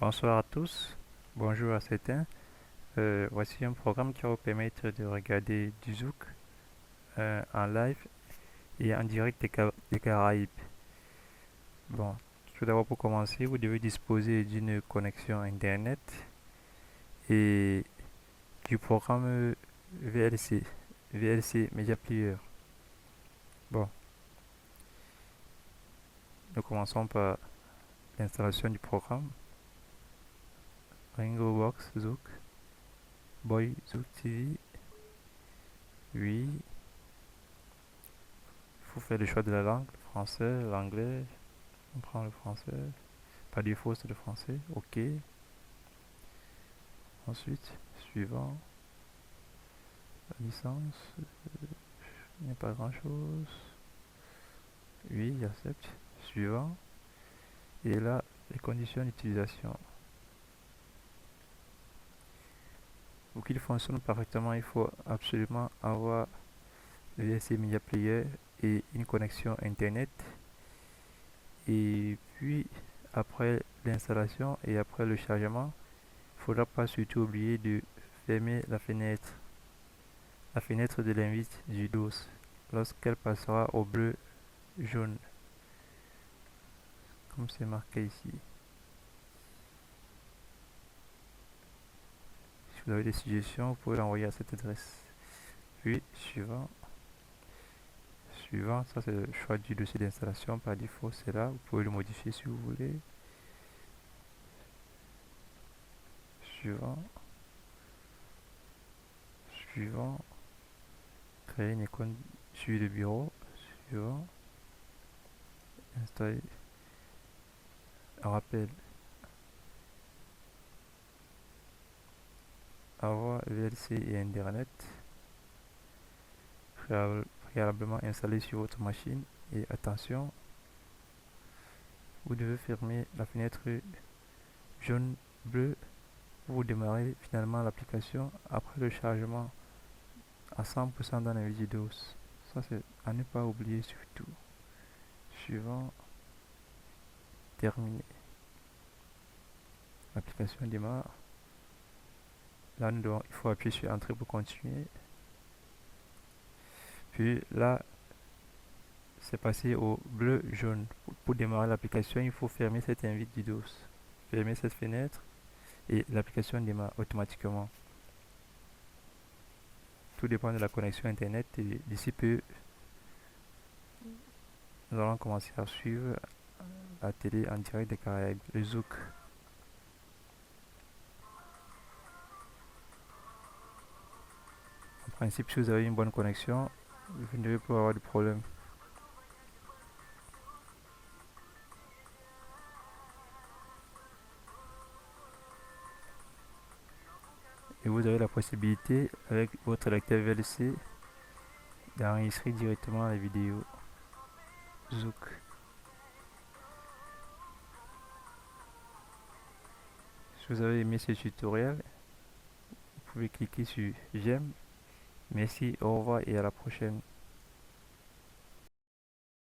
Bonsoir à tous, bonjour à certains. Voici un programme qui va vous permettre de regarder du Zouk en live et en direct des Caraïbes. Bon, tout d'abord pour commencer, vous devez disposer d'une connexion Internet et du programme VLC Media Player. Bon, nous commençons par l'installation du programme. Ringo Box Zouk, Boy Zouk TV. Oui, il faut faire le choix de la langue, le français, l'anglais. On prend le français. Par défaut, c'est le français. OK. Ensuite, suivant. La licence. Il n'y a pas grand-chose. Oui, j'accepte. Suivant. Et là, les conditions d'utilisation. Pour qu'il fonctionne parfaitement, il faut absolument avoir le VLC Media Player et une connexion Internet. Et puis, après l'installation et après le chargement, il ne faudra pas surtout oublier de fermer la fenêtre de l'invite du DOS lorsqu'elle passera au bleu jaune, comme c'est marqué ici. Si vous avez des suggestions, vous pouvez l'envoyer à cette adresse. Puis, suivant. Suivant, ça c'est le choix du dossier d'installation. Par défaut, c'est là. Vous pouvez le modifier si vous voulez. Suivant. Suivant. Créer une icône sur le bureau. Suivant. Installer. Un rappel. Avoir VLC et Internet préalablement installé sur votre machine. Et attention, vous devez fermer la fenêtre jaune-bleu pour vous démarrer finalement l'application après le chargement à 100% dans la vidéo. Ça, c'est à ne pas oublier surtout. Suivant, terminé. L'application démarre. Là, il faut appuyer sur Entrée pour continuer. Puis là, c'est passé au bleu-jaune. Pour démarrer l'application, il faut fermer cette invite du DOS. Fermer cette fenêtre et l'application démarre automatiquement. Tout dépend de la connexion Internet et d'ici peu, nous allons commencer à suivre la télé en direct des Caraïbes, le Zouk. En principe, si vous avez une bonne connexion, vous ne devez pas avoir de problème. Et vous avez la possibilité, avec votre lecteur VLC, d'enregistrer directement la vidéo Zouk. Si vous avez aimé ce tutoriel, vous pouvez cliquer sur j'aime. Merci, au revoir et à la prochaine.